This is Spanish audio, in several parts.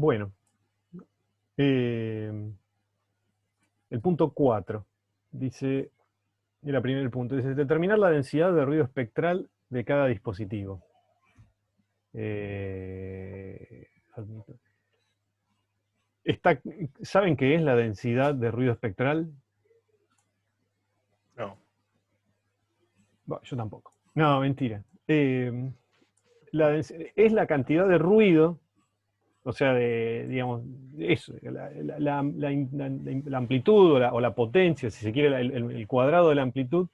Bueno, eh, el punto 4 dice, el primer punto, dice determinar la densidad de ruido espectral de cada dispositivo. Eh, ¿Saben qué es la densidad de ruido espectral? No. Bueno, yo tampoco. No, mentira. Es la cantidad de ruido, o sea, digamos, eso, la amplitud o la potencia, si se quiere, el cuadrado de la amplitud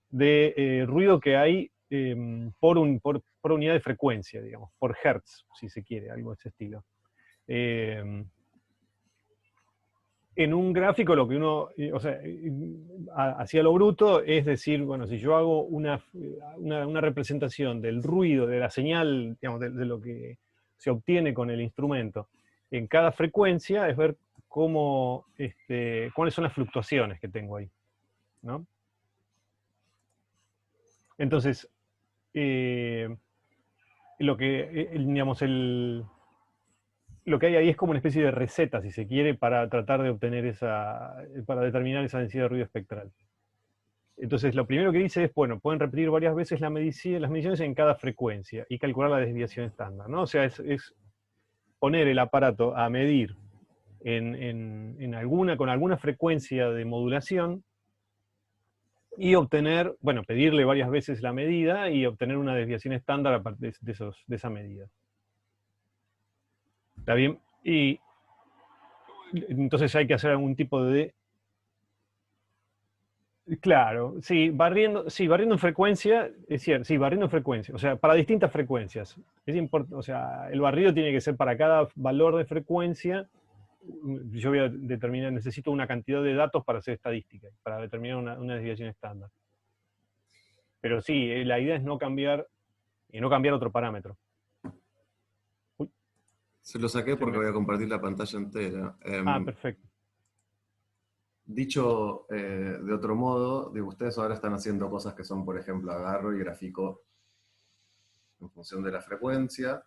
de ruido que hay por unidad de frecuencia, digamos, por hertz, si se quiere, algo de ese estilo. En un gráfico lo que uno, o sea, hacia lo bruto, es decir, bueno, si yo hago una representación del ruido, de la señal, digamos, de lo que se obtiene con el instrumento en cada frecuencia, es ver cuáles son las fluctuaciones que tengo ahí, ¿no? Entonces, digamos, lo que hay ahí es como una especie de receta, si se quiere, para tratar de obtener para determinar esa densidad de ruido espectral. Entonces, lo primero que dice es, bueno, pueden repetir varias veces las mediciones en cada frecuencia y calcular la desviación estándar, ¿no? O sea, es poner el aparato a medir con alguna frecuencia de modulación y obtener, bueno, pedirle varias veces la medida y obtener una desviación estándar a partir de esa medida. ¿Está bien? Y entonces hay que hacer algún tipo de... Claro, sí, barriendo en frecuencia, es cierto, sí, barriendo en frecuencia, o sea, para distintas frecuencias. O sea, el barrido tiene que ser para cada valor de frecuencia. Yo voy a determinar, necesito una cantidad de datos para hacer estadística, para determinar una desviación estándar. Pero sí, la idea es no cambiar otro parámetro. Uy, Se lo saqué porque voy a compartir la pantalla entera. Perfecto. Dicho de otro modo, digo, ustedes ahora están haciendo cosas que son, por ejemplo, agarro y grafico en función de la frecuencia,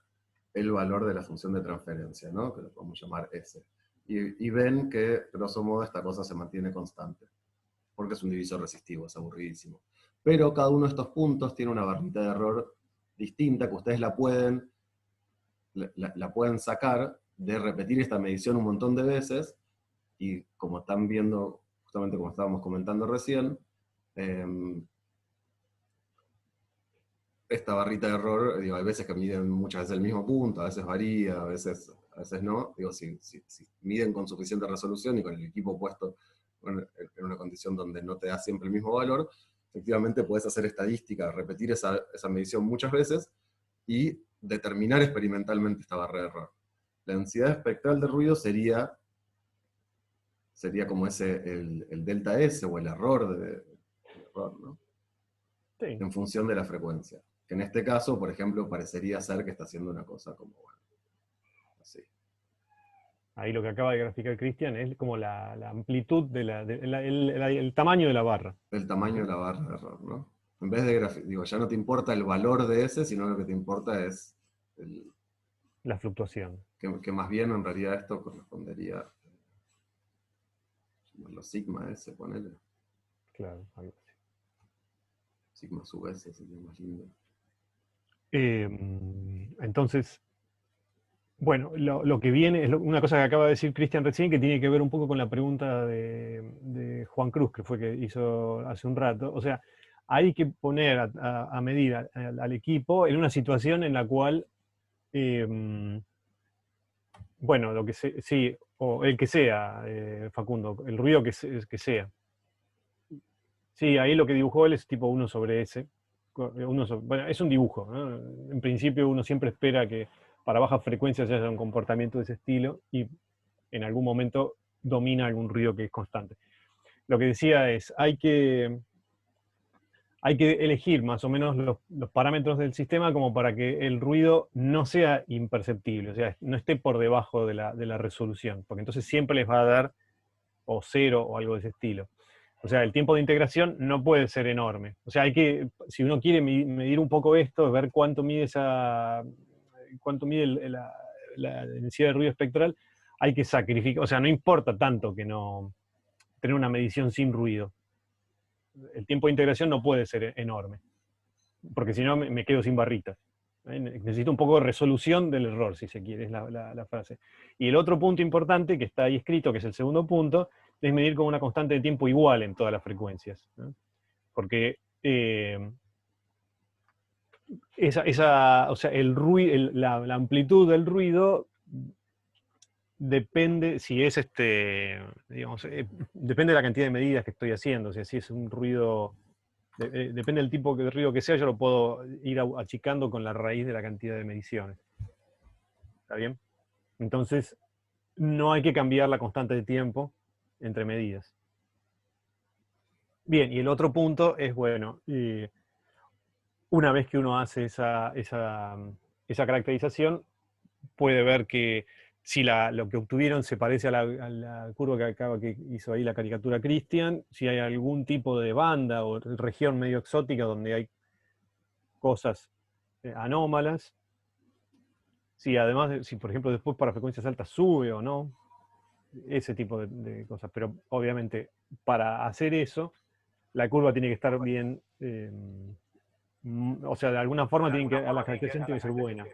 el valor de la función de transferencia, ¿no? Que lo podemos llamar S. Y ven que, grosso modo, esta cosa se mantiene constante, porque es un divisor resistivo, es aburridísimo. Pero cada uno de estos puntos tiene una barrita de error distinta que ustedes la pueden sacar de repetir esta medición un montón de veces, y como están viendo, justamente como estábamos comentando recién, esta barrita de error, digo, hay veces que miden muchas veces el mismo punto, a veces varía, a veces no. Digo, si miden con suficiente resolución y con el equipo puesto en una condición donde no te da siempre el mismo valor, efectivamente puedes hacer estadística, repetir esa medición muchas veces y determinar experimentalmente esta barrera de error. La densidad espectral de ruido sería como el delta S o el error ¿no? Sí. En función de la frecuencia. Que en este caso, por ejemplo, parecería ser que está haciendo una cosa como, bueno, así. Ahí lo que acaba de graficar Cristian es como la amplitud, el tamaño de la barra. El tamaño de la barra de error, ¿no? En vez de digo, ya no te importa el valor de ese, sino lo que te importa es la fluctuación. Que más bien en realidad esto correspondería a los sigma S, ponele. Claro, algo así. Sigma sub S sería más lindo. Entonces, bueno, lo que viene es una cosa que acaba de decir Cristian recién, que tiene que ver un poco con la pregunta de Juan Cruz, que fue que hizo hace un rato. O sea, hay que poner a medir al equipo en una situación en la cual, bueno, sí, o el que sea, Facundo, el ruido que sea. Sí, ahí lo que dibujó él es tipo 1 sobre S. Bueno, es un dibujo, ¿no? En principio uno siempre espera que para bajas frecuencias haya un comportamiento de ese estilo y en algún momento domina algún ruido que es constante. Lo que decía es, hay que elegir más o menos los parámetros del sistema como para que el ruido no sea imperceptible, o sea, no esté por debajo de la resolución, porque entonces siempre les va a dar o 0 o algo de ese estilo. O sea, el tiempo de integración no puede ser enorme. O sea, si uno quiere medir un poco esto, ver cuánto mide la densidad de ruido espectral, hay que sacrificar, o sea, no importa tanto que no tener una medición sin ruido. El tiempo de integración no puede ser enorme, porque si no me quedo sin barritas. Necesito un poco de resolución del error, si se quiere, es la frase. Y el otro punto importante que está ahí escrito, que es el segundo punto, es medir con una constante de tiempo igual en todas las frecuencias, ¿no? Porque o sea, el ruido, la amplitud del ruido depende, si es digamos, depende de la cantidad de medidas que estoy haciendo. O sea, si es un ruido, depende del tipo de ruido que sea, yo lo puedo ir achicando con la raíz de la cantidad de mediciones. ¿Está bien? Entonces, no hay que cambiar la constante de tiempo entre medidas. Bien, y el otro punto es, bueno, una vez que uno hace esa caracterización, puede ver que si lo que obtuvieron se parece a la curva que hizo ahí la caricatura Christian, si hay algún tipo de banda o región medio exótica donde hay cosas anómalas, si además, si por ejemplo después para frecuencias altas sube o no, ese tipo de cosas. Pero obviamente para hacer eso, la curva tiene que estar bien, o sea, de alguna forma la caracterización tiene que ser buena.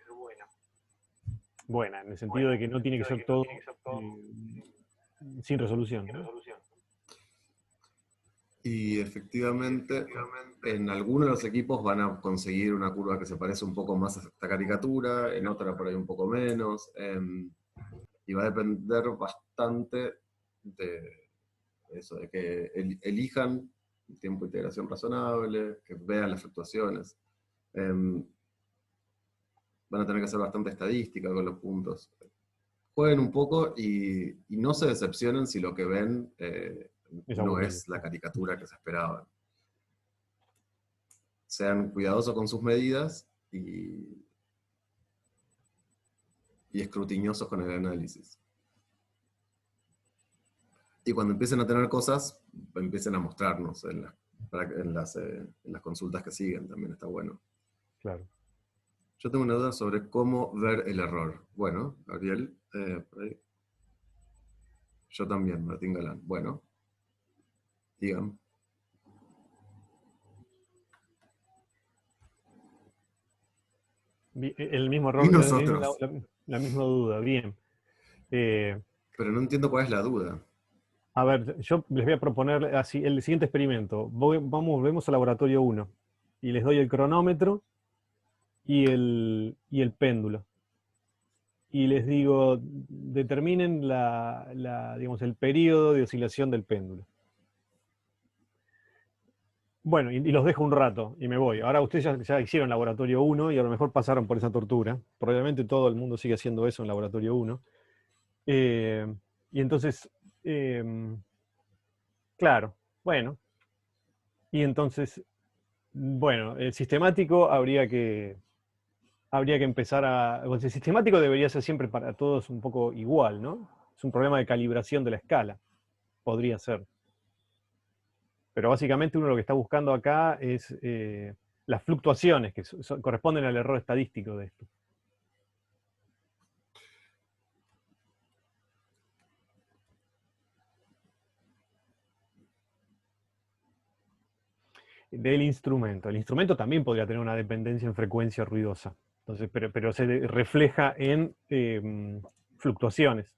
Buena, en el sentido de que no tiene que ser todo sin resolución, ¿no? Y efectivamente, en algunos de los equipos van a conseguir una curva que se parece un poco más a esta caricatura, en otra por ahí un poco menos, y va a depender bastante de eso, de que elijan el tiempo de integración razonable, que vean las fluctuaciones. Van a tener que hacer bastante estadística con los puntos. Jueguen un poco y no se decepcionen si lo que ven no es la caricatura que se esperaba. Sean cuidadosos con sus medidas y escrutiniosos con el análisis. Y cuando empiecen a tener cosas, empiecen a mostrarnos en las consultas que siguen, también está bueno. Claro. Yo tengo una duda sobre cómo ver el error. Bueno, Gabriel, por ahí. Yo también, Martín Galán. Bueno, digan. El mismo error, Y nosotros. la misma duda, bien. Pero no entiendo cuál es la duda. A ver, yo les voy a proponer así el siguiente experimento. Vemos al laboratorio 1 y les doy el cronómetro y el péndulo. Y les digo, determinen digamos, el periodo de oscilación del péndulo. Bueno, y los dejo un rato y me voy. Ahora ustedes ya hicieron laboratorio 1 y a lo mejor pasaron por esa tortura. Probablemente todo el mundo sigue haciendo eso en laboratorio 1. Y entonces, claro, bueno. Y entonces, bueno, el sistemático habría que empezar el sistemático debería ser siempre para todos un poco igual, ¿no? Es un problema de calibración de la escala. Podría ser. Pero básicamente uno lo que está buscando acá es las fluctuaciones que corresponden al error estadístico de esto. Del instrumento. El instrumento también podría tener una dependencia en frecuencia ruidosa. Entonces, pero se refleja en fluctuaciones.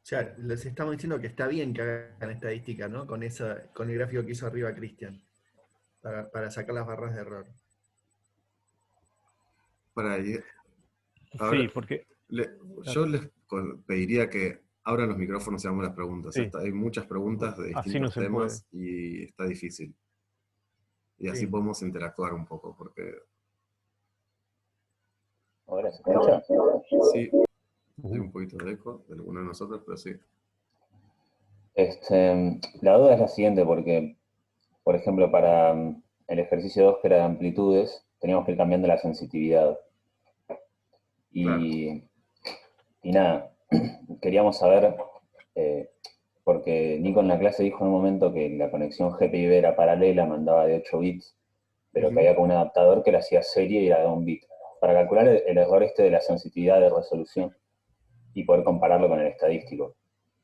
O sea, les estamos diciendo que está bien que hagan estadística, ¿no? Con el gráfico que hizo arriba Cristian, para sacar las barras de error. Para ahí. Ahora, sí, porque... yo les pediría que abran los micrófonos y hagamos las preguntas. Sí. Hay muchas preguntas de distintos temas y está difícil. Y así podemos interactuar un poco, porque... ¿Ahora se escucha? Sí, hay un poquito de eco de alguno de nosotros, pero sí. La duda es la siguiente, porque, por ejemplo, para el ejercicio 2, que era de amplitudes, teníamos que ir cambiando la sensitividad. Y nada, queríamos saber, porque porque Nico en la clase dijo en un momento que la conexión GPIB era paralela, mandaba de 8 bits, pero que había como un adaptador que le hacía serie y era de 1 bit, para calcular el error este de la sensitividad de resolución y poder compararlo con el estadístico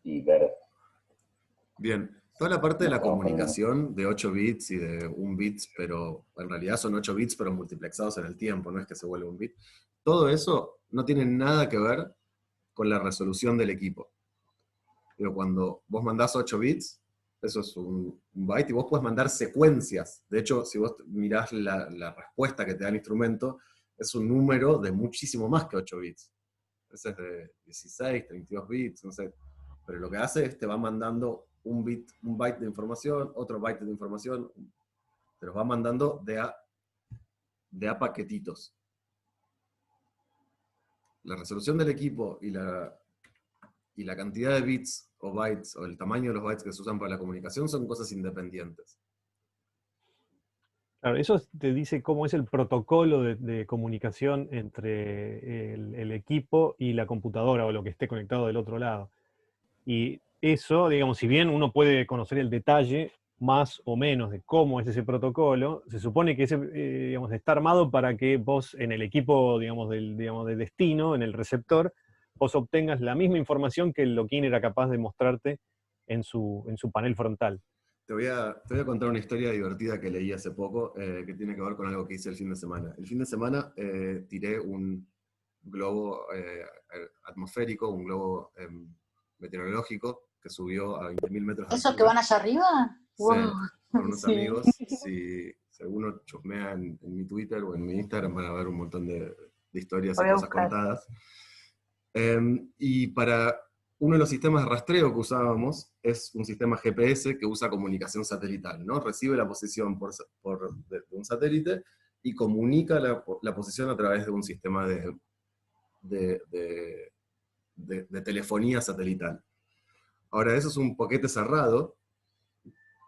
y ver. Bien, toda la parte de la comunicación de 8 bits y de 1 bits, pero en realidad son 8 bits pero multiplexados en el tiempo, no es que se vuelve 1 bit. Todo eso no tiene nada que ver con la resolución del equipo. Pero cuando vos mandás 8 bits, eso es un byte, y vos podés mandar secuencias. De hecho, si vos mirás la respuesta que te da el instrumento, es un número de muchísimo más que 8 bits. Ese es de 16, 32 bits, no sé. Pero lo que hace es te va mandando un byte de información, otro byte de información, te los va mandando de a paquetitos. La resolución del equipo y la cantidad de bits o bytes, o el tamaño de los bytes que se usan para la comunicación son cosas independientes. Claro, eso te dice cómo es el protocolo de comunicación entre el equipo y la computadora o lo que esté conectado del otro lado. Y eso, digamos, si bien uno puede conocer el detalle más o menos de cómo es ese protocolo, se supone que ese, digamos, está armado para que vos en el equipo, digamos, de destino, en el receptor, vos obtengas la misma información que el loquín era capaz de mostrarte en su panel frontal. Te voy a contar una historia divertida que leí hace poco, que tiene que ver con algo que hice el fin de semana. El fin de semana tiré un globo atmosférico, un globo meteorológico, que subió a 20.000 metros de altura. ¿Esos que van allá arriba? Sí, Wow. con unos Sí. amigos. Si alguno chusmea en mi Twitter o en mi Instagram, van a ver un montón de historias y Voy a cosas buscar. contadas. Y para uno de los sistemas de rastreo que usábamos es un sistema GPS que usa comunicación satelital, ¿no? Recibe la posición de un satélite y comunica la posición a través de un sistema de telefonía satelital. Ahora, eso es un paquete cerrado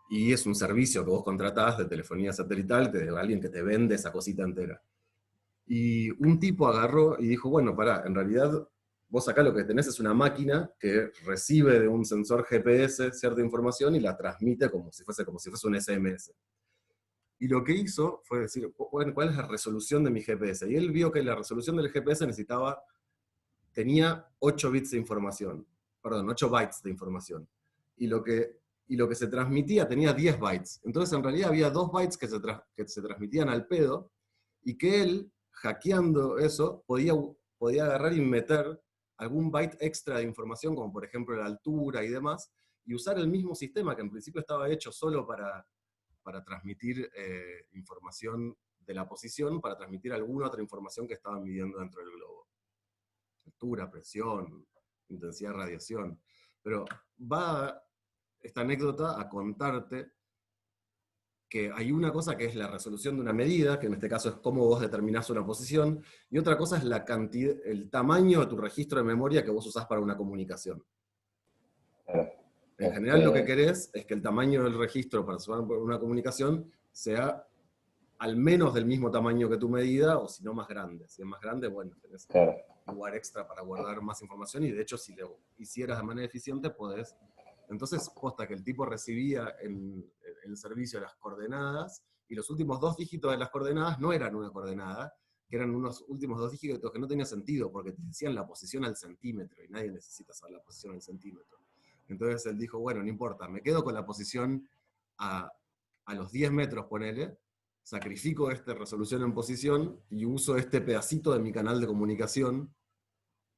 y es un servicio que vos contratás de telefonía satelital, de alguien que te vende esa cosita entera. Y un tipo agarró y dijo, bueno, pará, en realidad vos acá lo que tenés es una máquina que recibe de un sensor GPS cierta información y la transmite como si fuese un SMS. Y lo que hizo fue decir, bueno, ¿cuál es la resolución de mi GPS? Y él vio que la resolución del GPS tenía 8 bits de información, perdón, 8 bytes de información. Y lo que se transmitía tenía 10 bytes. Entonces en realidad había 2 bytes que se transmitían al pedo, y que él, hackeando eso, podía agarrar y meter algún byte extra de información, como por ejemplo la altura y demás, y usar el mismo sistema que en principio estaba hecho solo para transmitir información de la posición, para transmitir alguna otra información que estaban midiendo dentro del globo. Altura, presión, intensidad de radiación. Pero va esta anécdota a contarte que hay una cosa que es la resolución de una medida, que en este caso es cómo vos determinás una posición, y otra cosa es la cantidad, el tamaño de tu registro de memoria que vos usás para una comunicación. Claro. En general lo que querés es que el tamaño del registro para usar una comunicación sea al menos del mismo tamaño que tu medida, o si no más grande. Si es más grande, bueno, tenés un lugar extra para guardar más información, y de hecho si lo hicieras de manera eficiente podés. Entonces, posta que el tipo recibía en el servicio las coordenadas, y los últimos 2 dígitos de las coordenadas no eran una coordenada, que eran unos últimos 2 dígitos que no tenían sentido, porque te decían la posición al centímetro, y nadie necesita saber la posición al centímetro. Entonces él dijo, bueno, no importa, me quedo con la posición a los 10 metros, ponele, sacrifico esta resolución en posición y uso este pedacito de mi canal de comunicación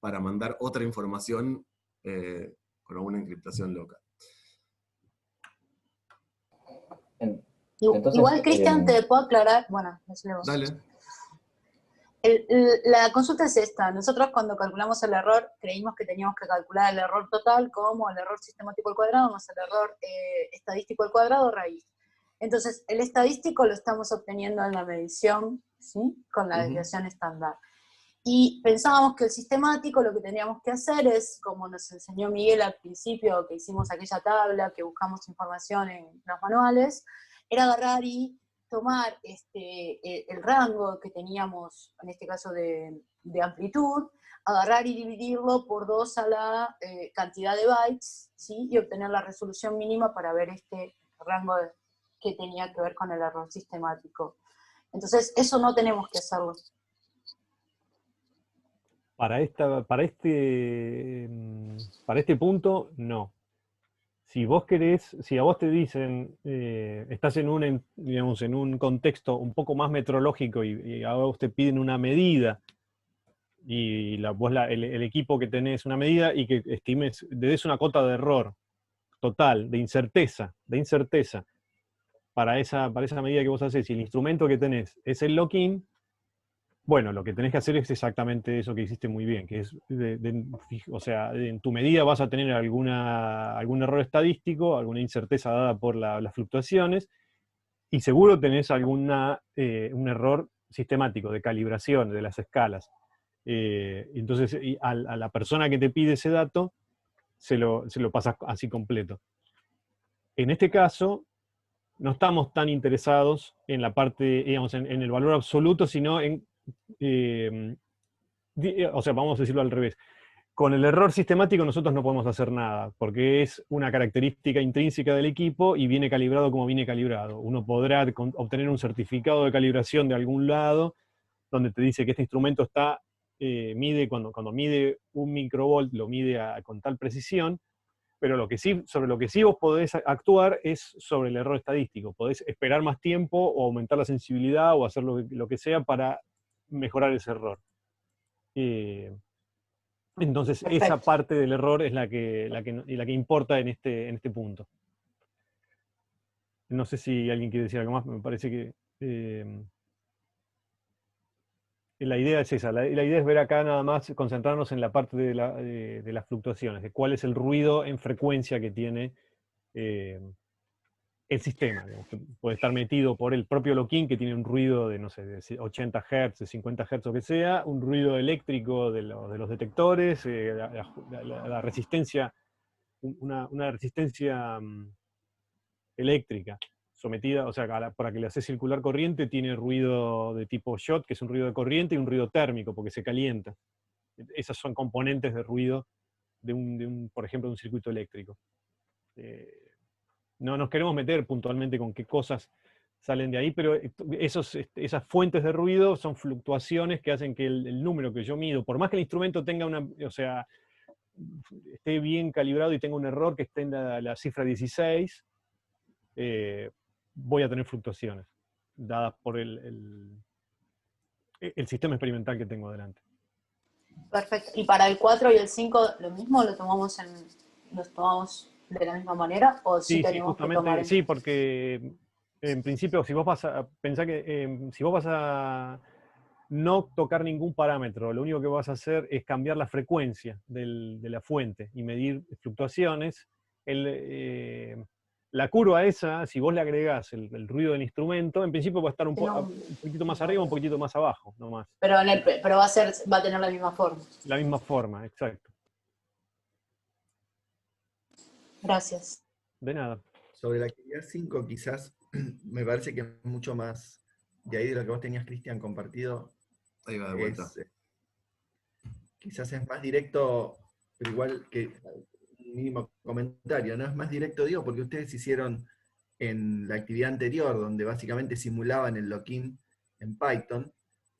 para mandar otra información con alguna encriptación loca. Entonces, igual, Cristian, te puedo aclarar, bueno, decimos. Dale. La consulta es esta. Nosotros cuando calculamos el error, creímos que teníamos que calcular el error total como el error sistemático al cuadrado más el error estadístico al cuadrado raíz. Entonces, el estadístico lo estamos obteniendo en la medición, ¿sí? Con la desviación estándar. Y pensábamos que el sistemático lo que teníamos que hacer es, como nos enseñó Miguel al principio, que hicimos aquella tabla, que buscamos información en los manuales, era agarrar y tomar el rango que teníamos, en este caso de amplitud, agarrar y dividirlo por 2 a la cantidad de bytes, ¿sí? Y obtener la resolución mínima para ver este rango que tenía que ver con el error sistemático. Entonces, eso no tenemos que hacerlo. Para este punto, no. Si vos querés, si a vos te dicen, estás digamos, en un contexto un poco más metrológico y a vos te piden una medida, y el equipo que tenés una medida y que estimes, le des una cota de error total, de incerteza, para esa medida que vos hacés, y el instrumento que tenés es el lock-in, bueno, lo que tenés que hacer es exactamente eso que hiciste muy bien, que es, o sea, en tu medida vas a tener algún error estadístico, alguna incerteza dada por las fluctuaciones, y seguro tenés un error sistemático de calibración de las escalas. Entonces, a la persona que te pide ese dato, se lo pasas así completo. En este caso, no estamos tan interesados en la parte, digamos, en el valor absoluto, sino en, o sea, vamos a decirlo al revés. Con el error sistemático nosotros no podemos hacer nada, porque es una característica intrínseca del equipo y viene calibrado como viene calibrado. Uno podrá obtener un certificado de calibración de algún lado, donde te dice que este instrumento está, cuando mide 1 microvolt, lo mide con tal precisión, pero sobre lo que sí vos podés actuar es sobre el error estadístico. Podés esperar más tiempo o aumentar la sensibilidad o hacer lo que sea para mejorar ese error. Entonces, Perfecto. esa parte del error es la que importa en este punto. No sé si alguien quiere decir algo más, me parece que la idea es esa. La idea es ver acá nada más, concentrarnos en la parte de las fluctuaciones, de cuál es el ruido en frecuencia que tiene el sistema. Digamos, que puede estar metido por el propio lock-in, que tiene un ruido de, no sé, de 80 Hz, de 50 Hz o que sea, un ruido eléctrico de los detectores, la resistencia, una resistencia eléctrica sometida, o sea, para que le haces circular corriente, tiene ruido de tipo shot, que es un ruido de corriente, y un ruido térmico, porque se calienta. Esas son componentes de ruido por ejemplo, de un circuito eléctrico. No nos queremos meter puntualmente con qué cosas salen de ahí, pero esas fuentes de ruido son fluctuaciones que hacen que el número que yo mido, por más que el instrumento tenga o sea, esté bien calibrado y tenga un error que esté en la cifra 16, voy a tener fluctuaciones dadas por el sistema experimental que tengo delante. Perfecto. ¿Y para el 4 y el 5 lo mismo? ¿Los tomamos de la misma manera? ¿O sí tenemos que tomar? Sí, porque en principio, si vos vas a pensar que si vos vas a no tocar ningún parámetro, lo único que vas a hacer es cambiar la frecuencia de la fuente y medir fluctuaciones, la curva esa, si vos le agregás el ruido del instrumento, en principio va a estar un poquitito más arriba, un poquitito más abajo, no más. Pero va a tener la misma forma. La misma forma, exacto. Gracias. De nada. Sobre la actividad 5, quizás me parece que es mucho más de ahí de lo que vos tenías, Cristian, compartido. Ahí va de vuelta. Quizás es más directo, pero igual que un mínimo comentario, ¿no? Es más directo, digo, porque ustedes hicieron en la actividad anterior, donde básicamente simulaban el lock-in en Python.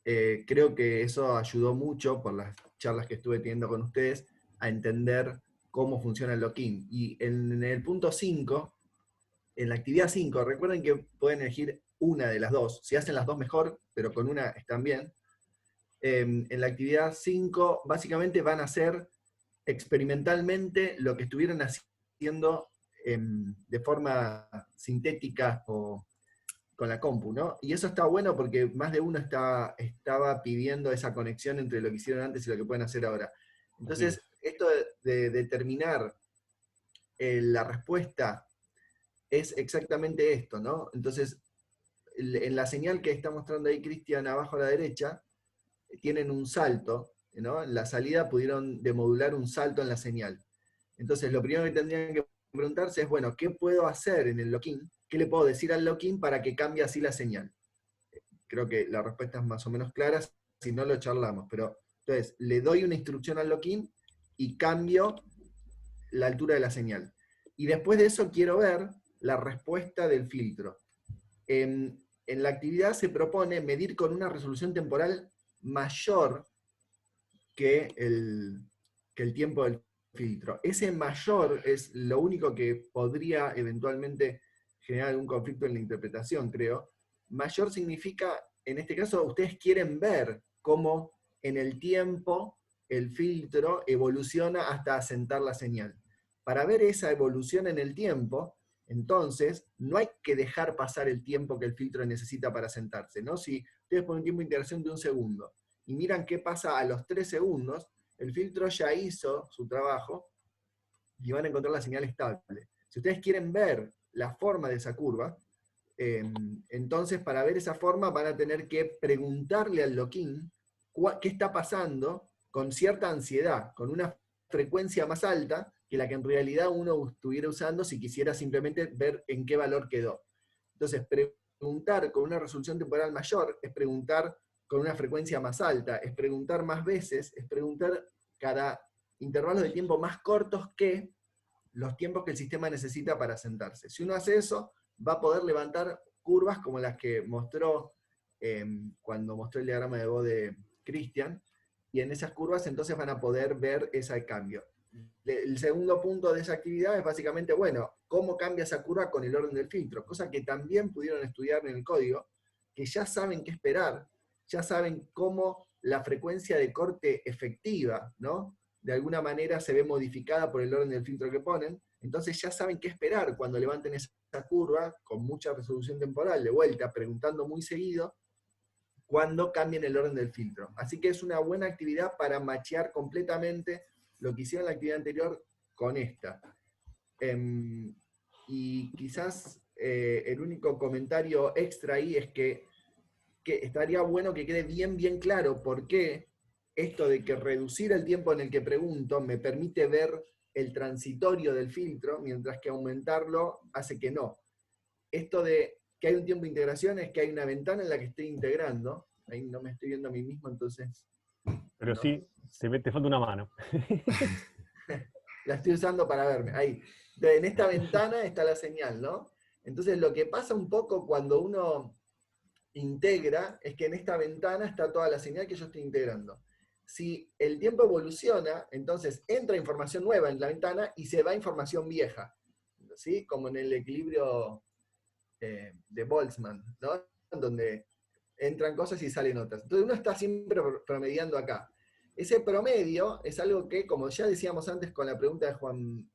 Creo que eso ayudó mucho, por las charlas que estuve teniendo con ustedes, a entender cómo funciona el lock-in. Y en el punto 5, en la actividad 5, recuerden que pueden elegir una de las dos. Si hacen las dos mejor, pero con una están bien. En la actividad 5, básicamente van a hacer experimentalmente lo que estuvieron haciendo de forma sintética o con la compu, ¿no? Y eso está bueno porque más de uno estaba pidiendo esa conexión entre lo que hicieron antes y lo que pueden hacer ahora. Entonces, esto de determinar la respuesta es exactamente esto, ¿no? Entonces, en la señal que está mostrando ahí Cristian abajo a la derecha, tienen un salto, ¿no? En la salida pudieron demodular un salto en la señal. Entonces, lo primero que tendrían que preguntarse es, bueno, ¿qué puedo hacer en el lock-in? ¿Qué le puedo decir al lock-in para que cambie así la señal? Creo que la respuesta es más o menos clara, si no lo charlamos, pero Entonces, le doy una instrucción al lock-in y cambio la altura de la señal. Y después de eso quiero ver la respuesta del filtro. En la actividad se propone medir con una resolución temporal mayor que el tiempo del filtro. Ese mayor es lo único que podría eventualmente generar algún conflicto en la interpretación, creo. Mayor significa, en este caso, ustedes quieren ver cómo en el tiempo el filtro evoluciona hasta asentar la señal. Para ver esa evolución en el tiempo, entonces, no hay que dejar pasar el tiempo que el filtro necesita para asentarse, ¿no? Si ustedes ponen un tiempo de integración de 1 segundo, y miran qué pasa a los 3 segundos, el filtro ya hizo su trabajo y van a encontrar la señal estable. Si ustedes quieren ver la forma de esa curva, entonces para ver esa forma van a tener que preguntarle al lock-in qué está pasando con cierta ansiedad, con una frecuencia más alta que la que en realidad uno estuviera usando si quisiera simplemente ver en qué valor quedó. Entonces, preguntar con una resolución temporal mayor es preguntar con una frecuencia más alta, es preguntar más veces, es preguntar cada intervalos de tiempo más cortos que los tiempos que el sistema necesita para sentarse. Si uno hace eso, va a poder levantar curvas como las que mostró cuando mostró el diagrama de voz de Cristian, y en esas curvas entonces van a poder ver ese cambio. El segundo punto de esa actividad es básicamente, bueno, cómo cambia esa curva con el orden del filtro, cosa que también pudieron estudiar en el código, que ya saben qué esperar, ya saben cómo la frecuencia de corte efectiva, ¿no? De alguna manera se ve modificada por el orden del filtro que ponen, entonces ya saben qué esperar cuando levanten esa curva con mucha resolución temporal, de vuelta, preguntando muy seguido, cuando cambien el orden del filtro. Así que es una buena actividad para machear completamente lo que hicieron en la actividad anterior con esta. Y quizás el único comentario extra ahí es que estaría bueno que quede bien claro por qué esto de que reducir el tiempo en el que pregunto me permite ver el transitorio del filtro, mientras que aumentarlo hace que no. Esto de que hay un tiempo de integración es que hay una ventana en la que estoy integrando. Ahí no me estoy viendo a mí mismo, entonces... Pero ¿no? sí, te falta una mano. La estoy usando para verme. Ahí. Entonces, en esta ventana está la señal, ¿no? Entonces, lo que pasa un poco cuando uno integra es que en esta ventana está toda la señal que yo estoy integrando. Si el tiempo evoluciona, entonces entra información nueva en la ventana y se va información vieja, ¿sí? Como en el equilibrio de Boltzmann, ¿no? Donde entran cosas y salen otras. Entonces uno está siempre promediando acá. Ese promedio es algo que, como ya decíamos antes con la pregunta de Juan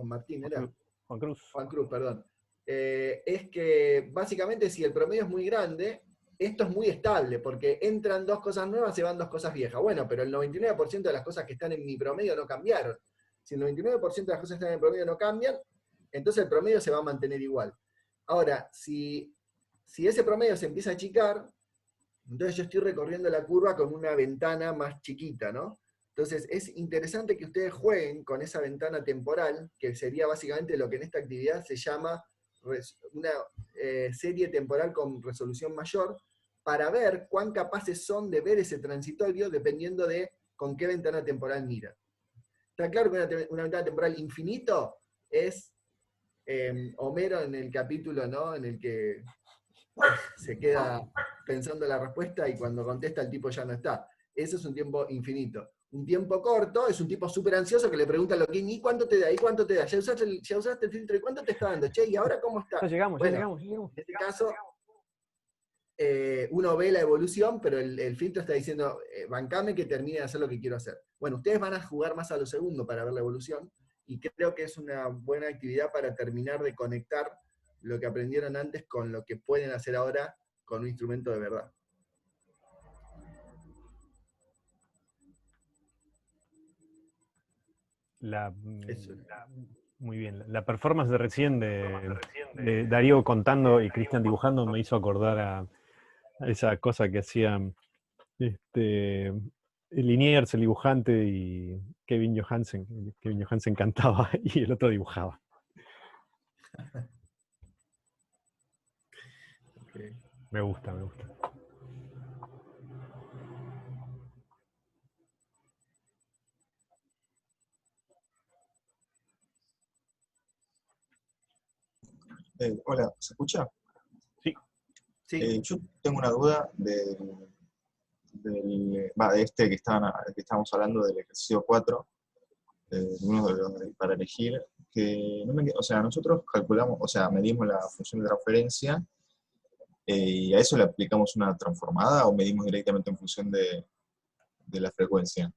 Martín, ¿era? Juan Cruz. Juan Cruz, perdón. Es que básicamente si el promedio es muy grande, esto es muy estable, porque entran dos cosas nuevas, se van dos cosas viejas. Bueno, pero el 99% de las cosas que están en mi promedio no cambiaron. Si el 99% de las cosas que están en el promedio no cambian, entonces el promedio se va a mantener igual. Ahora, si ese promedio se empieza a achicar, entonces yo estoy recorriendo la curva con una ventana más chiquita, ¿no? Entonces es interesante que ustedes jueguen con esa ventana temporal, que sería básicamente lo que en esta actividad se llama una serie temporal con resolución mayor, para ver cuán capaces son de ver ese transitorio dependiendo de con qué ventana temporal mira. Está claro que una ventana temporal infinito es Homero en el capítulo, ¿no? En el que se queda pensando la respuesta y cuando contesta el tipo ya no está. Eso es un tiempo infinito. Un tiempo corto es un tipo súper ansioso que le pregunta a Loquín, ¿y cuánto te da? ¿Y cuánto te da? ¿Ya usaste el filtro? ¿Y cuánto te está dando? Che, ¿y ahora cómo está? Ya llegamos, bueno, ya llegamos. En este caso, uno ve la evolución, pero el filtro está diciendo, bancame que termine de hacer lo que quiero hacer. Bueno, ustedes van a jugar más a lo segundo para ver la evolución, y creo que es una buena actividad para terminar de conectar lo que aprendieron antes con lo que pueden hacer ahora con un instrumento de verdad. Muy bien. La performance de recién de Darío contando y Cristian dibujando me hizo acordar a esa cosa que hacían Liniers, el dibujante, y Kevin Johansen. Kevin Johansen cantaba y el otro dibujaba. Okay. Me gusta. Hola, ¿se escucha? Sí. Sí, Yo tengo una duda de este que estábamos hablando del ejercicio 4, uno de los para elegir, que no o sea, nosotros calculamos, o sea, medimos la función de transferencia y a eso le aplicamos una transformada o medimos directamente en función de la frecuencia.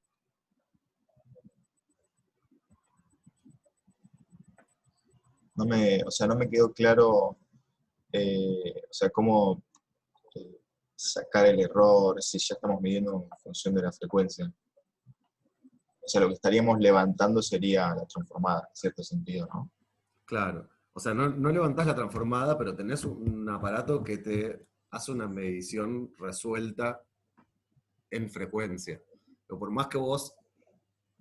O sea, no me quedó claro, o sea, cómo sacar el error si ya estamos midiendo en función de la frecuencia. O sea, lo que estaríamos levantando sería la transformada, en cierto sentido, ¿no? Claro. O sea, no levantás la transformada, pero tenés un aparato que te hace una medición resuelta en frecuencia. Pero por más que vos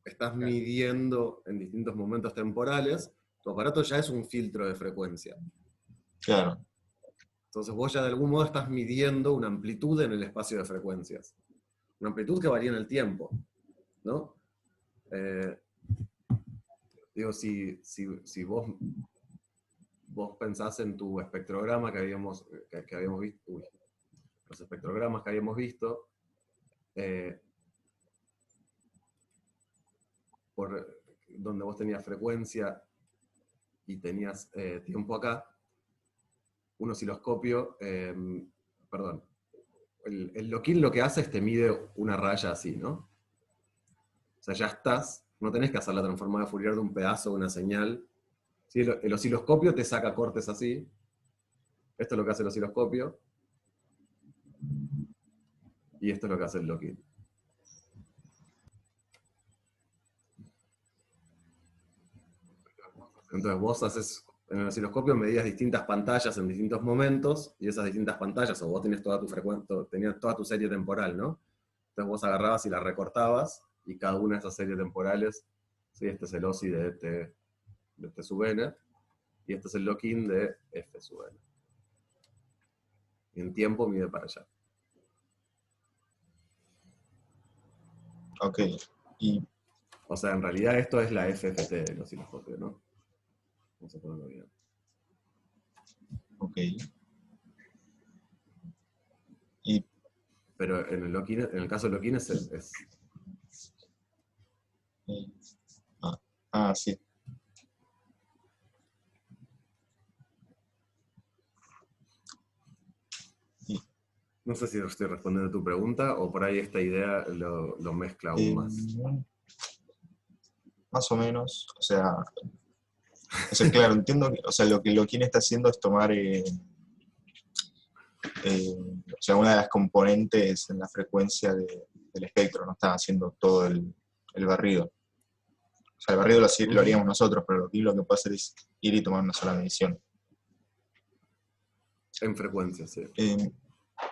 estás midiendo en distintos momentos temporales, tu aparato ya es un filtro de frecuencia. Claro, Entonces vos ya de algún modo estás midiendo una amplitud en el espacio de frecuencias. Una amplitud que varía en el tiempo, ¿no? Digo, si vos pensás en tu espectrograma que habíamos visto, los espectrogramas que habíamos visto, por donde vos tenías frecuencia y tenías tiempo acá, un osciloscopio, perdón, el loquín lo que hace es te mide una raya así, ¿no? O sea, ya estás, no tenés que hacer la transformada de Fourier de un pedazo de una señal. ¿Sí? El osciloscopio te saca cortes así. Esto es lo que hace el osciloscopio. Y esto es lo que hace el loquín. Entonces vos haces, en el osciloscopio medías distintas pantallas en distintos momentos, y esas distintas pantallas, o vos tenías toda tu tenías toda tu serie temporal, ¿no? Entonces vos agarrabas y la recortabas, y cada una de esas series temporales, ¿sí? Este es el OSI de T sub n, y este es el lock-in de F sub n. Y en tiempo mide para allá. ok. Y, O sea, en realidad esto es la FFT del osciloscopio, ¿no? Vamos a ponerlo bien. ok. Y, Pero en el caso del lock-in es eh, sí. Y, no sé si estoy respondiendo a tu pregunta o por ahí esta idea lo mezcla aún más. Más o menos, o sea, claro, entiendo que, o sea, lo que Loquín está haciendo es tomar, o sea, una de las componentes en la frecuencia del espectro, no está haciendo todo el barrido. O sea, el barrido lo haríamos nosotros, pero Loquín lo que puede hacer es ir y tomar una sola medición. En frecuencia, sí. Eh,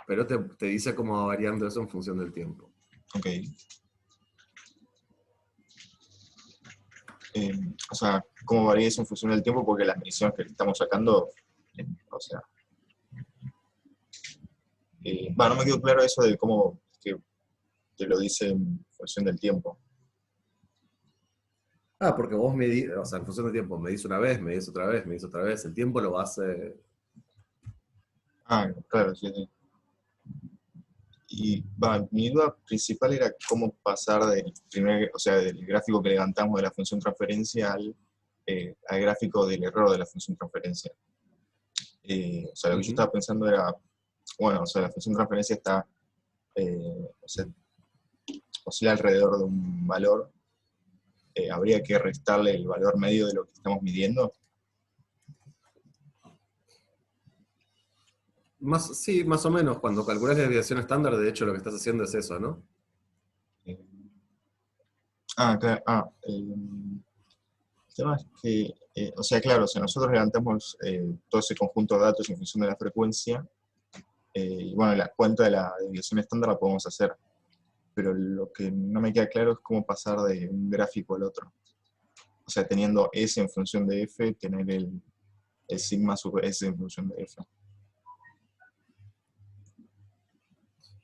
Pero te dice cómo va variando eso en función del tiempo. ok. O sea, cómo varía eso en función del tiempo, porque las mediciones que estamos sacando, o sea, no me quedó claro eso de cómo que te lo dice en función del tiempo. Porque vos medís, o sea, en función del tiempo, medís una vez, medís otra vez, medís otra vez. El tiempo lo hace. Claro, sí, sí. Y mi duda principal era cómo pasar o sea, del gráfico que levantamos de la función transferencia al gráfico del error de la función transferencia. O sea, lo que yo estaba pensando era, bueno, o sea, la función transferencia está, o sea, oscila alrededor de un valor. Habría que restarle el valor medio de lo que estamos midiendo. Sí, más o menos. Cuando calculas la desviación estándar, de hecho lo que estás haciendo es eso, ¿no? Claro. El tema es que, o sea, claro, si nosotros levantamos todo ese conjunto de datos en función de la frecuencia, y bueno, la cuenta de la desviación estándar la podemos hacer, pero lo que no me queda claro es cómo pasar de un gráfico al otro. O sea, teniendo S en función de F, tener el sigma sub S en función de F.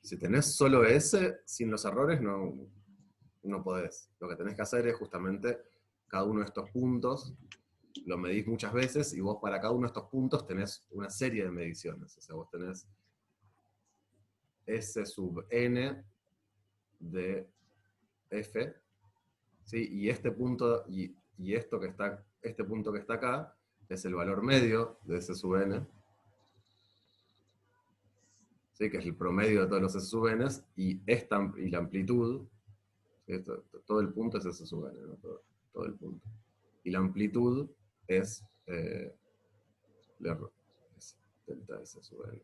Si tenés solo S, sin los errores, no podés. Lo que tenés que hacer es justamente cada uno de estos puntos lo medís muchas veces, y vos para cada uno de estos puntos tenés una serie de mediciones. O sea, vos tenés S sub n de f, ¿sí? Y este punto, y esto que está, este punto que está acá, es el valor medio de S sub n, ¿sí? Que es el promedio de todos los S sub n, y la amplitud, ¿sí? Todo el punto es S sub n, ¿no? Todo el punto. Y la amplitud es, es delta S sub n.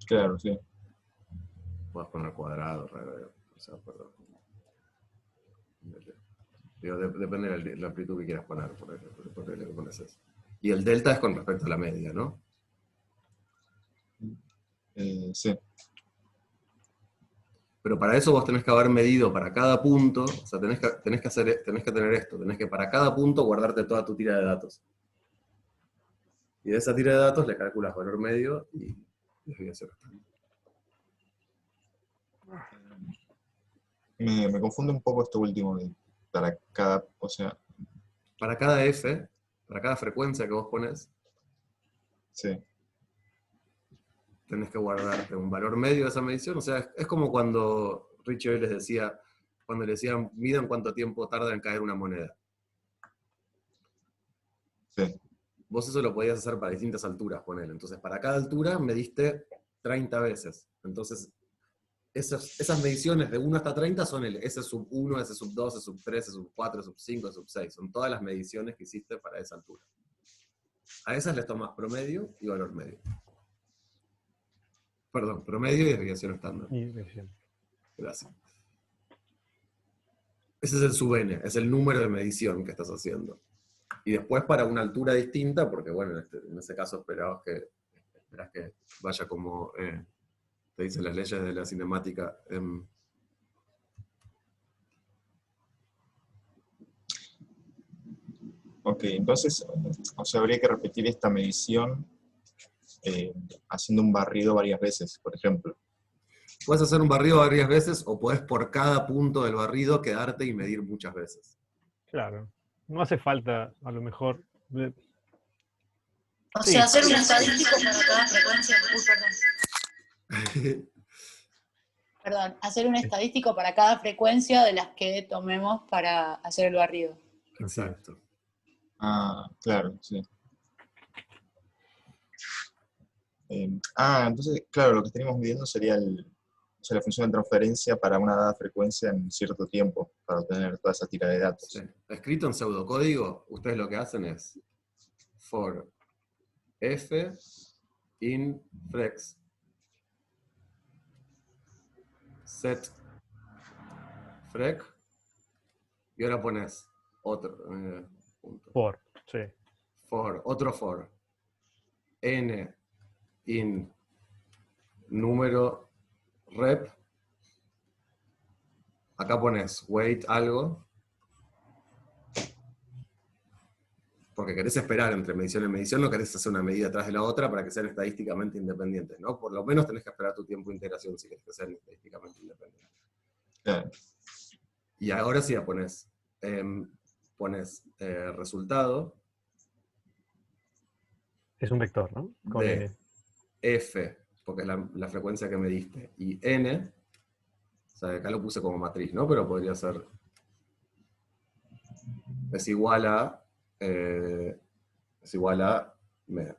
Claro, sí. Puedes poner cuadrado, o sea, perdón. Digo, depende de la amplitud que quieras poner, por lo que pones eso. Y el delta es con respecto a la media, ¿no? Sí. Pero para eso vos tenés que haber medido para cada punto, o sea, tenés que tener esto, tenés que para cada punto guardarte toda tu tira de datos. Y de esa tira de datos le calculas valor medio y desviación estándar. Me confunde un poco esto último de para cada, o sea, Para cada f, para cada frecuencia que vos pones, sí, tenés que guardarte un valor medio de esa medición. O sea, es como cuando Richie hoy les decía, cuando le decían, midan cuánto tiempo tarda en caer una moneda. sí, Vos eso lo podías hacer para distintas alturas, ponele. Entonces, para cada altura mediste 30 veces. Entonces, esas mediciones de 1 hasta 30 son el S sub 1, S sub 2, S sub 3, S sub 4, S sub 5, S sub 6. Son todas las mediciones que hiciste para esa altura. A esas les tomas promedio y valor medio. Perdón, promedio y desviación estándar. Y desviación. Gracias. Ese es el sub n, es el número de medición que estás haciendo. Y después para una altura distinta, porque bueno, en ese caso esperás que vaya como te dicen las leyes de la cinemática. ok, entonces, o sea, habría que repetir esta medición haciendo un barrido varias veces, por ejemplo. Puedes hacer un barrido varias veces o podés por cada punto del barrido quedarte y medir muchas veces. Claro. No hace falta, a lo mejor. O Sí. sea, hacer un estadístico para cada frecuencia. Perdón. Perdón, hacer un estadístico para cada frecuencia de las que tomemos para hacer el barrido. Exacto. Ah, claro, sí. Entonces, claro, lo que estaríamos midiendo sería o sea, la función de transferencia para una dada frecuencia en cierto tiempo, para obtener toda esa tira de datos. Sí. Escrito en pseudocódigo, ustedes lo que hacen es for f in frex set frec, y ahora pones otro punto. Por, sí. Otro for n in número rep. Acá pones wait algo, porque querés esperar entre medición y medición, no querés hacer una medida atrás de la otra para que sean estadísticamente independientes, ¿no? Por lo menos tenés que esperar tu tiempo de integración si querés que sean estadísticamente independientes. Claro. Y ahora sí ya pones resultado Es un vector, ¿no? Con de N. f, porque es la frecuencia que me diste, y n, o sea, acá lo puse como matriz, ¿no? Pero podría ser, es igual a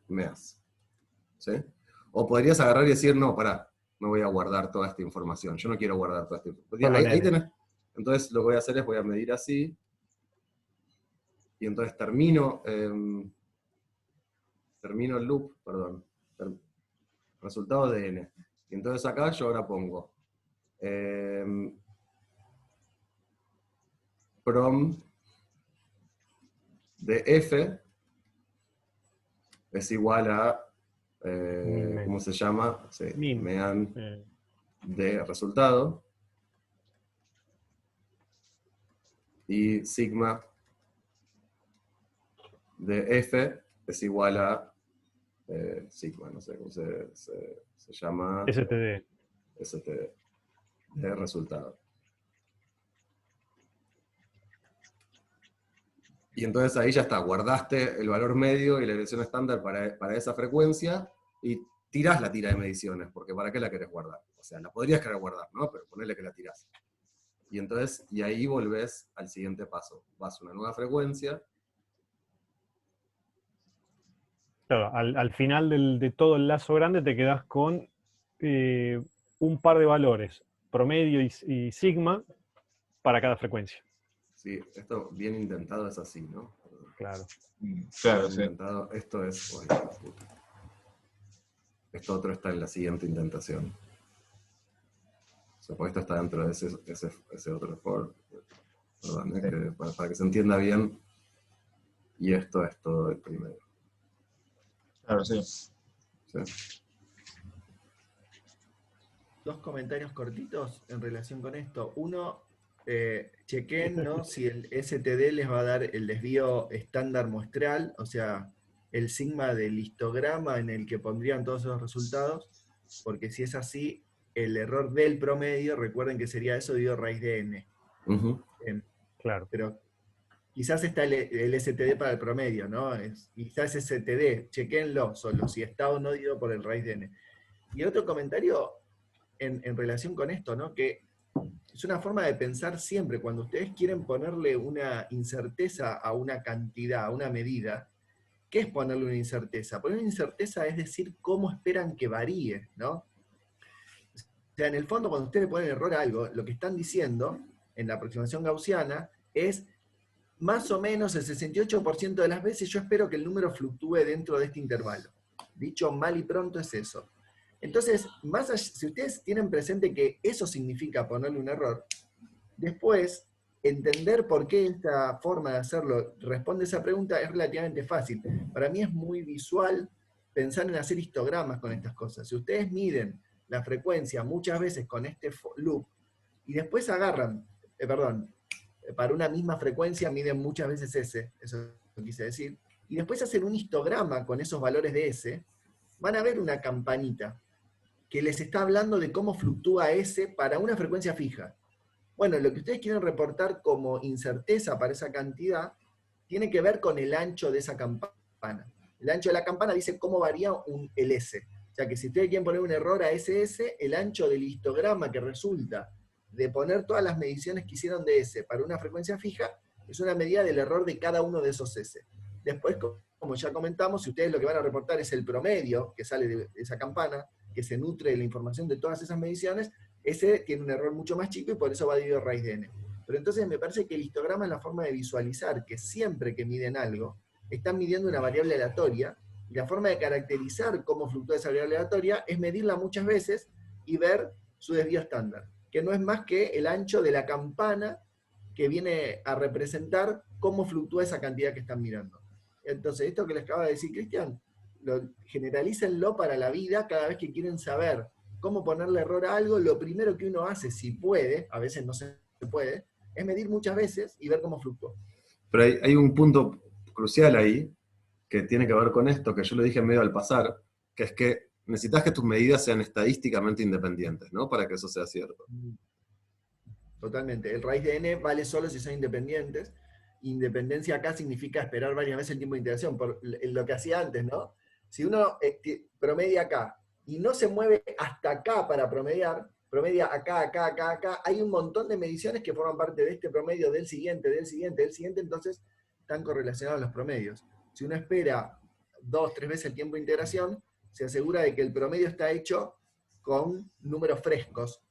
meas, ¿sí? O podrías agarrar y decir, no, pará, me voy a guardar toda esta información, yo no quiero guardar toda esta información. Solo Ahí N. tenés. Entonces lo que voy a hacer es, voy a medir así, y entonces termino el loop, perdón, resultado de n. Y entonces acá yo ahora pongo prom de f es igual a, ¿cómo se llama? Sí, Min. mean de resultado, y sigma de f es igual a sigma, no sé cómo se llama, STD. STD, de resultado. Y entonces ahí ya está, guardaste el valor medio y la desviación estándar para esa frecuencia y tirás la tira de mediciones, porque ¿para qué la querés guardar? O sea, la podrías querer guardar, ¿no? Pero ponele que la tirás. Y entonces, y ahí volvés al siguiente paso. Vas a una nueva frecuencia. Claro, al final de todo el lazo grande te quedás con un par de valores, promedio y sigma, para cada frecuencia. Sí, esto bien intentado es así, ¿no? Claro. Claro, Bien sí. intentado, esto es... uy, puta. Esto otro está en la siguiente intentación. O sea, porque esto está dentro de ese otro for. Perdón, que para que se entienda bien. Y esto es todo el primero. Claro, sí. ¿Sí? Dos comentarios cortitos en relación con esto. Uno, chequen, ¿no?, si el STD les va a dar el desvío estándar muestral, o sea, el sigma del histograma en el que pondrían todos esos resultados, porque si es así, el error del promedio, recuerden que sería eso dividido raíz de n. Ujú. Claro. Pero quizás está el STD para el promedio, ¿no? Quizás STD, chequenlo solo, si está o no dividido por el raíz de n. Y otro comentario en relación con esto, ¿no?, que es una forma de pensar siempre, cuando ustedes quieren ponerle una incerteza a una cantidad, a una medida. ¿Qué es ponerle una incerteza? Poner una incerteza es decir cómo esperan que varíe, ¿no? O sea, en el fondo, cuando ustedes le ponen error a algo, lo que están diciendo en la aproximación gaussiana es más o menos el 68% de las veces yo espero que el número fluctúe dentro de este intervalo. Dicho mal y pronto es eso. Entonces, más allá, si ustedes tienen presente que eso significa ponerle un error, después, entender por qué esta forma de hacerlo responde a esa pregunta es relativamente fácil. Para mí es muy visual pensar en hacer histogramas con estas cosas. Si ustedes miden la frecuencia muchas veces con este loop, y después agarran, para una misma frecuencia miden muchas veces S, eso lo quise decir, y después hacen un histograma con esos valores de S, van a ver una campanita que les está hablando de cómo fluctúa S para una frecuencia fija. Bueno, lo que ustedes quieren reportar como incerteza para esa cantidad tiene que ver con el ancho de esa campana. El ancho de la campana dice cómo varía el S. O sea que si ustedes quieren poner un error a SS, el ancho del histograma que resulta de poner todas las mediciones que hicieron de S para una frecuencia fija es una medida del error de cada uno de esos S. Después, como ya comentamos, si ustedes lo que van a reportar es el promedio que sale de esa campana, que se nutre de la información de todas esas mediciones, ese tiene un error mucho más chico y por eso va dividido raíz de n. Pero entonces me parece que el histograma es la forma de visualizar que siempre que miden algo, están midiendo una variable aleatoria, y la forma de caracterizar cómo fluctúa esa variable aleatoria es medirla muchas veces y ver su desvío estándar, que no es más que el ancho de la campana que viene a representar cómo fluctúa esa cantidad que están mirando. Entonces, esto que les acaba de decir Cristian, generalícenlo para la vida cada vez que quieren saber cómo ponerle error a algo. Lo primero que uno hace, si puede, a veces no se puede, es medir muchas veces y ver cómo fluctúa. Pero hay un punto crucial ahí, que tiene que ver con esto, que yo lo dije medio al pasar, que es que necesitas que tus medidas sean estadísticamente independientes, ¿no? Para que eso sea cierto. Totalmente. El raíz de n vale solo si son independientes. Independencia acá significa esperar varias veces el tiempo de integración, por lo que hacía antes, ¿no? Si uno promedia acá y no se mueve hasta acá para promediar, promedia acá, acá, acá, acá, hay un montón de mediciones que forman parte de este promedio, del siguiente, del siguiente, del siguiente, entonces están correlacionados los promedios. Si uno espera 2, 3 veces el tiempo de integración, se asegura de que el promedio está hecho con números frescos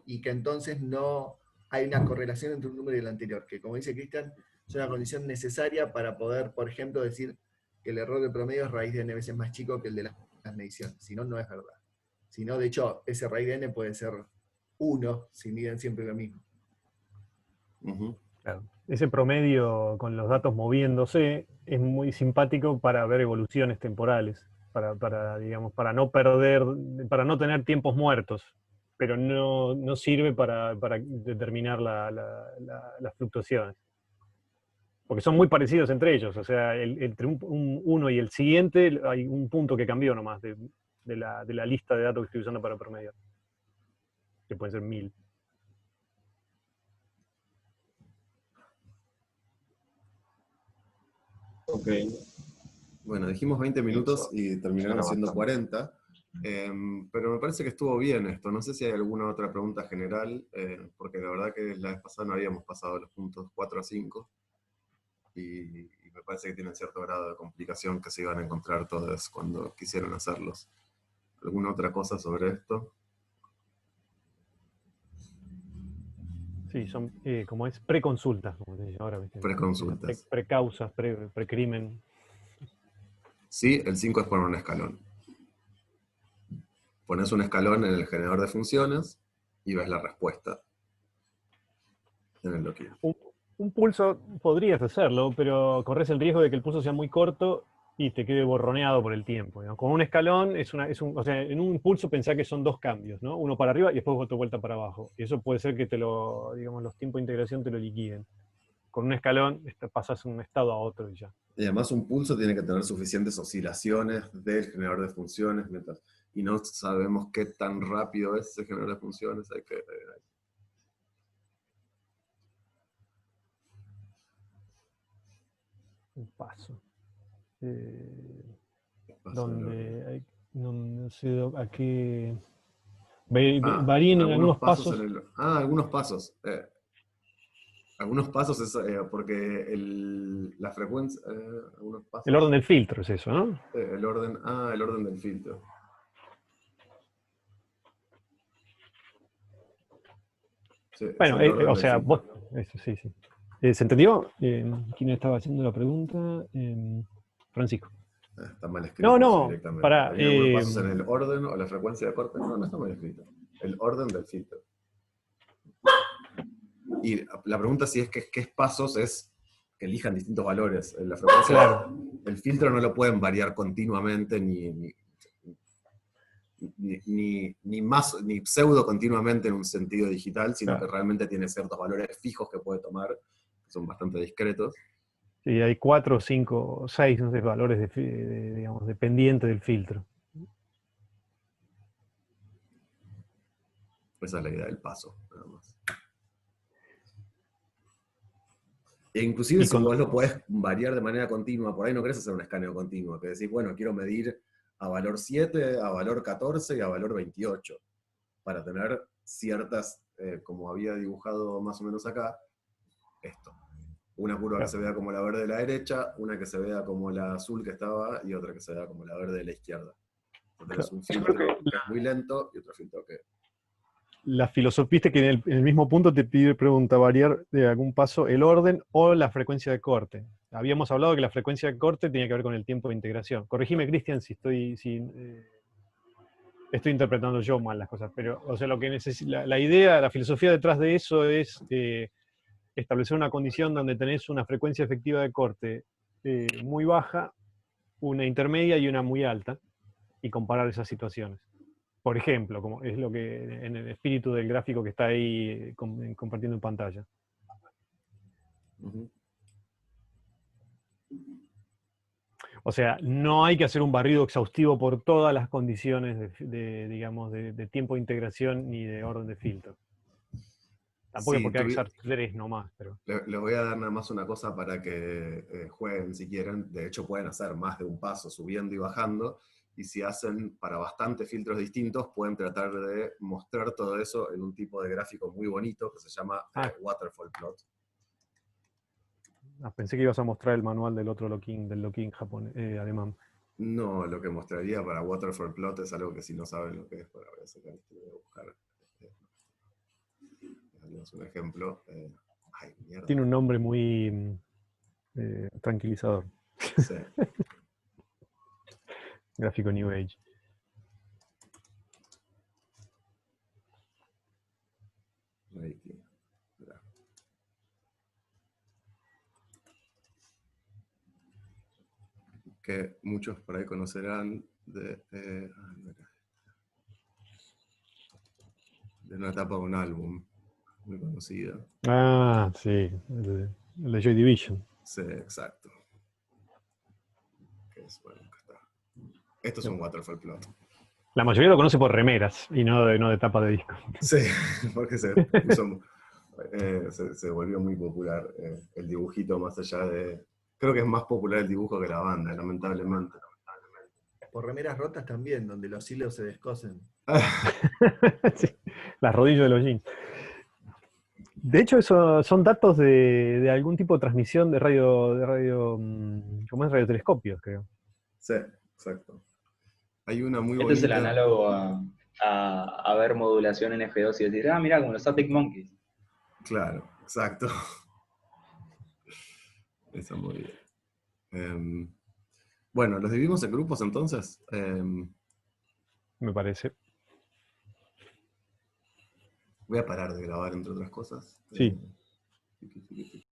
y que entonces no hay una correlación entre un número y el anterior, que como dice Cristian, es una condición necesaria para poder, por ejemplo, decir que el error de promedio es raíz de n veces más chico que el de las mediciones. Si no, no es verdad. Si no, de hecho, ese raíz de n puede ser 1 si miden siempre lo mismo. Uh-huh. Claro. Ese promedio con los datos moviéndose es muy simpático para ver evoluciones temporales, digamos, para no perder, para no tener tiempos muertos, pero no sirve para determinar las fluctuaciones. Porque son muy parecidos entre ellos, o sea, entre uno y el siguiente hay un punto que cambió nomás de la lista de datos que estoy usando para promedio, que pueden ser 1000. Ok. Bueno, dijimos 20 minutos y terminaron Suena siendo bastante. 40. Pero me parece que estuvo bien esto. No sé si hay alguna otra pregunta general, porque la verdad que la vez pasada no habíamos pasado los puntos 4 a 5. Y me parece que tienen cierto grado de complicación que se iban a encontrar todos cuando quisieron hacerlos. ¿Alguna otra cosa sobre esto? Sí, son como es preconsultas, como se dice ahora, ¿viste? Preconsultas. Precausas, precrimen. Sí, el 5 es poner un escalón. Pones un escalón en el generador de funciones y ves la respuesta en el loquín. Un pulso podrías hacerlo, pero corres el riesgo de que el pulso sea muy corto y te quede borroneado por el tiempo, ¿no? Con un escalón, o sea, en un pulso pensá que son dos cambios, ¿no? Uno para arriba y después otra vuelta para abajo. Y eso puede ser que digamos, los tiempos de integración te lo liquiden. Con un escalón pasas de un estado a otro y ya. Y además un pulso tiene que tener suficientes oscilaciones del generador de funciones, y no sabemos qué tan rápido es ese generador de funciones. Hay que Un paso. paso del orden. Donde hay, no sé a qué... Varían en Algunos algunos pasos pasos. algunos pasos. Algunos pasos es porque la frecuencia. Algunos pasos. El orden del filtro es eso, ¿no? El orden del filtro. Sí, es Bueno, el orden o del sea, filtro. eso sí, sí. ¿Se entendió? ¿Quién estaba haciendo la pregunta? Francisco. Está mal escrito eso No, directamente. para. Había algunos pasos en el orden o la frecuencia de corte. No, no está mal escrito. El orden del filtro. Y la pregunta si es que qué pasos es que elijan distintos valores. La frecuencia, Claro. el filtro no lo pueden variar continuamente ni pseudo continuamente en un sentido digital, sino Claro. que realmente tiene ciertos valores fijos que puede tomar, que son bastante discretos. Sí, hay 4, 5, 6, no sé, valores digamos, dependientes del filtro. Esa es la idea del paso, nada más. E inclusive Y si con, vos lo podés variar de manera continua, por ahí no querés hacer un escaneo continuo, que decís, bueno, quiero medir a valor 7, a valor 14 y a valor 28, para tener ciertas, como había dibujado más o menos acá, esto. Una curva que se vea como la verde de la derecha, una que se vea como la azul que estaba, y otra que se vea como la verde de la izquierda. Entonces un yo creo filtro que que es muy lento y otro filtro que... la filosofía es que en el mismo punto te pregunta variar de algún paso el orden o la frecuencia de corte. Habíamos hablado que la frecuencia de corte tenía que ver con el tiempo de integración. Corregime, Cristian, si estoy interpretando yo mal las cosas, pero o sea, lo que la idea, la filosofía detrás de eso es establecer una condición donde tenés una frecuencia efectiva de corte muy baja, una intermedia y una muy alta, y comparar esas situaciones. Por ejemplo, como es lo que en el espíritu del gráfico que está ahí compartiendo en pantalla. Uh-huh. O sea, no hay que hacer un barrido exhaustivo por todas las condiciones digamos, de tiempo de integración ni de orden de filtro. Tampoco es Sí, porque hay que usar 3 nomás, pero... les voy a dar nada más una cosa para que jueguen si quieren. De hecho, pueden hacer más de un paso subiendo y bajando. Y si hacen para bastantes filtros distintos, pueden tratar de mostrar todo eso en un tipo de gráfico muy bonito que se llama waterfall plot. Pensé que ibas a mostrar el manual del otro del loquín japonés, alemán. No, lo que mostraría para waterfall plot es algo que si no saben lo que es, voy a sacar esto y voy a buscar. Tenemos un ejemplo. Ay, mierda. Tiene un nombre muy tranquilizador. Sí. Gráfico New Age. Reiki. Que muchos por ahí conocerán de una etapa de un álbum muy conocida. Ah, sí, el de Joy Division. Sí, exacto. Que es, bueno, acá está. Esto es un waterfall plot. La mayoría lo conoce por remeras y no de tapa de disco. Sí, porque se volvió muy popular el dibujito más allá de Creo que es más popular el dibujo que la banda, lamentablemente. Por remeras rotas también, donde los hilos se descosen. Sí, las rodillas de los jeans. De hecho, eso son datos de algún tipo de transmisión de radio, ¿cómo es? Radiotelescopios, creo. Sí, exacto. Hay una muy Este es el bonita. análogo a ver modulación en F2 y decir, ah, mirá, como los Arctic Monkeys. Claro, exacto. Está muy bien. Bueno, ¿los dividimos en grupos entonces? Me parece. Voy a parar de grabar, entre otras cosas. Sí.